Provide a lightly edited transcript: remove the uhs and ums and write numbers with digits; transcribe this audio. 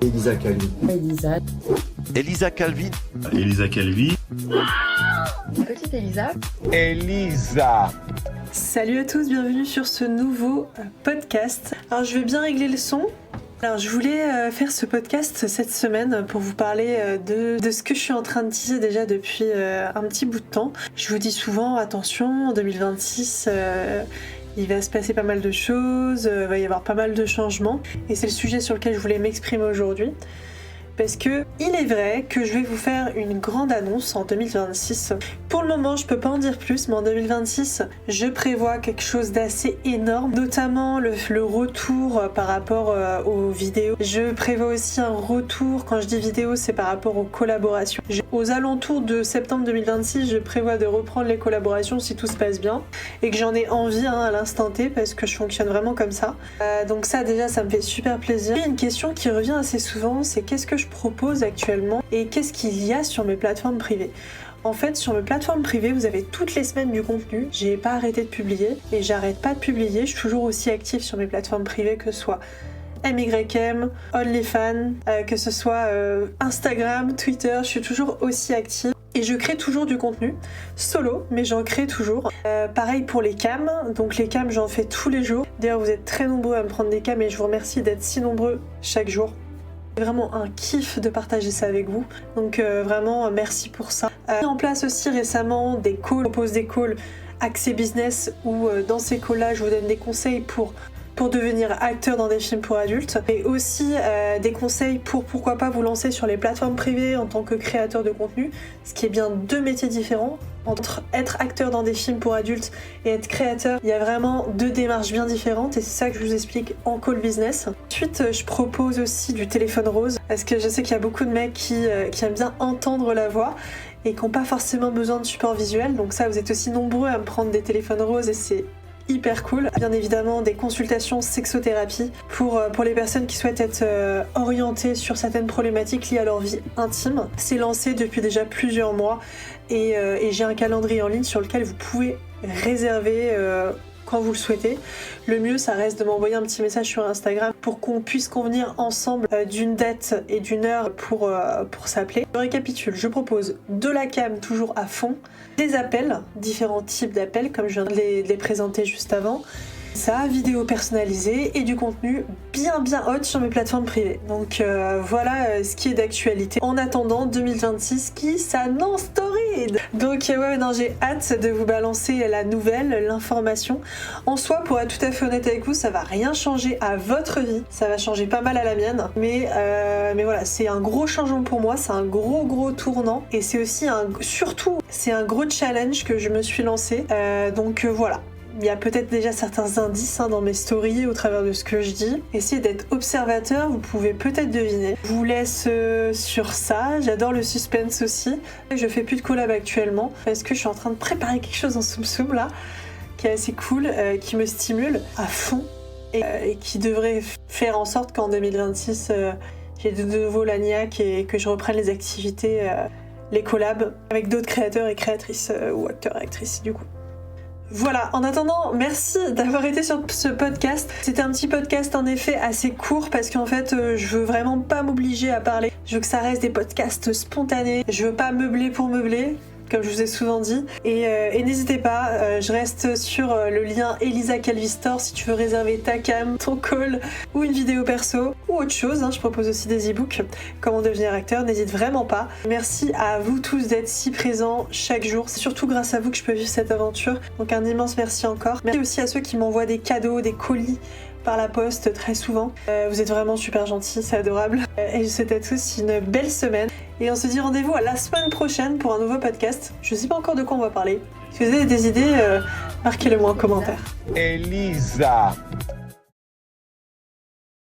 Elisa Calvi. Elisa Calvi. Elisa Calvi. Petite Elisa. Elisa. Salut à tous, bienvenue sur ce nouveau podcast. Alors je vais bien régler le son. Alors je voulais faire ce podcast cette semaine pour vous parler de ce que je suis en train de teaser déjà depuis un petit bout de temps. Je vous dis souvent, attention, en 2026, il va se passer pas mal de choses, il va y avoir pas mal de changements. Et c'est le sujet sur lequel je voulais m'exprimer aujourd'hui. Parce que il est vrai que je vais vous faire une grande annonce en 2026. Pour le moment, je peux pas en dire plus, mais en 2026, je prévois quelque chose d'assez énorme, notamment le retour par rapport aux vidéos. Je prévois aussi un retour, quand je dis vidéo, c'est par rapport aux collaborations. Aux alentours de septembre 2026, je prévois de reprendre les collaborations si tout se passe bien et que j'en ai envie à l'instant T parce que je fonctionne vraiment comme ça. Donc ça déjà, ça me fait super plaisir. Il y a une question qui revient assez souvent, c'est qu'est-ce que je propose actuellement et qu'est-ce qu'il y a sur mes plateformes privées. En fait, sur mes plateformes privées, vous avez toutes les semaines du contenu. J'ai pas arrêté de publier et j'arrête pas de publier. Je suis toujours aussi active sur mes plateformes privées, que ce soit MYM, OnlyFans, que ce soit Instagram, Twitter. Je suis toujours aussi active. Et je crée toujours du contenu, solo, mais j'en crée toujours. Pareil pour les cams, donc les cams j'en fais tous les jours. D'ailleurs vous êtes très nombreux à me prendre des cams et je vous remercie d'être si nombreux chaque jour. C'est vraiment un kiff de partager ça avec vous, donc vraiment merci pour ça. J'ai mis en place aussi récemment des calls, je propose des calls axés business où dans ces calls-là je vous donne des conseils pour devenir acteur dans des films pour adultes, et aussi des conseils pour pourquoi pas vous lancer sur les plateformes privées en tant que créateur de contenu, ce qui est bien deux métiers différents. Entre être acteur dans des films pour adultes et être créateur, il y a vraiment deux démarches bien différentes et c'est ça que je vous explique en call business. Ensuite, je propose aussi du téléphone rose parce que je sais qu'il y a beaucoup de mecs qui aiment bien entendre la voix et qui n'ont pas forcément besoin de support visuel. Donc ça, vous êtes aussi nombreux à me prendre des téléphones roses et c'est hyper cool. Bien évidemment des consultations sexothérapie pour les personnes qui souhaitent être orientées sur certaines problématiques liées à leur vie intime. C'est lancé depuis déjà plusieurs mois et j'ai un calendrier en ligne sur lequel vous pouvez réserver quand vous le souhaitez. Le mieux, ça reste de m'envoyer un petit message sur Instagram pour qu'on puisse convenir ensemble d'une date et d'une heure pour s'appeler. Je récapitule, je propose de la cam toujours à fond, des appels, différents types d'appels comme je viens de les présenter juste avant, ça, vidéo personnalisée et du contenu bien hot sur mes plateformes privées. Donc voilà ce qui est d'actualité. En attendant 2026 qui s'annonce torride. Donc j'ai hâte de vous balancer la nouvelle, l'information. En soi, pour être tout à fait honnête avec vous, ça va rien changer à votre vie. Ça va changer pas mal à la mienne. Mais voilà, c'est un gros changement pour moi, c'est un gros tournant. Et c'est aussi surtout un gros challenge que je me suis lancé. Donc voilà. Il y a peut-être déjà certains indices dans mes stories au travers de ce que je dis. Essayez d'être observateur, vous pouvez peut-être deviner. Je vous laisse sur ça. J'adore le suspense aussi. Je fais plus de collab actuellement parce que je suis en train de préparer quelque chose en Soum Soum là, qui est assez cool, qui me stimule à fond et qui devrait faire en sorte qu'en 2026, j'ai de nouveau la niaque et que je reprenne les activités, les collabs avec d'autres créateurs et créatrices ou acteurs et actrices du coup. Voilà, en attendant, merci d'avoir été sur ce podcast. C'était un petit podcast en effet assez court parce qu'en fait je veux vraiment pas m'obliger à parler. Je veux que ça reste des podcasts spontanés. Je veux pas meubler pour meubler, comme je vous ai souvent dit. Et n'hésitez pas, je reste sur le lien Elisa Calvi Store si tu veux réserver ta cam, ton call ou une vidéo perso ou autre chose. Je propose aussi des e-books, comment devenir acteur, n'hésite vraiment pas. Merci à vous tous d'être si présents chaque jour. C'est surtout grâce à vous que je peux vivre cette aventure. Donc un immense merci encore. Merci aussi à ceux qui m'envoient des cadeaux, des colis par la poste très souvent. Vous êtes vraiment super gentils, c'est adorable. Et je vous souhaite à tous une belle semaine. Et on se dit rendez-vous à la semaine prochaine pour un nouveau podcast. Je sais pas encore de quoi on va parler. Si vous avez des idées, marquez-le moi en commentaire. Elisa.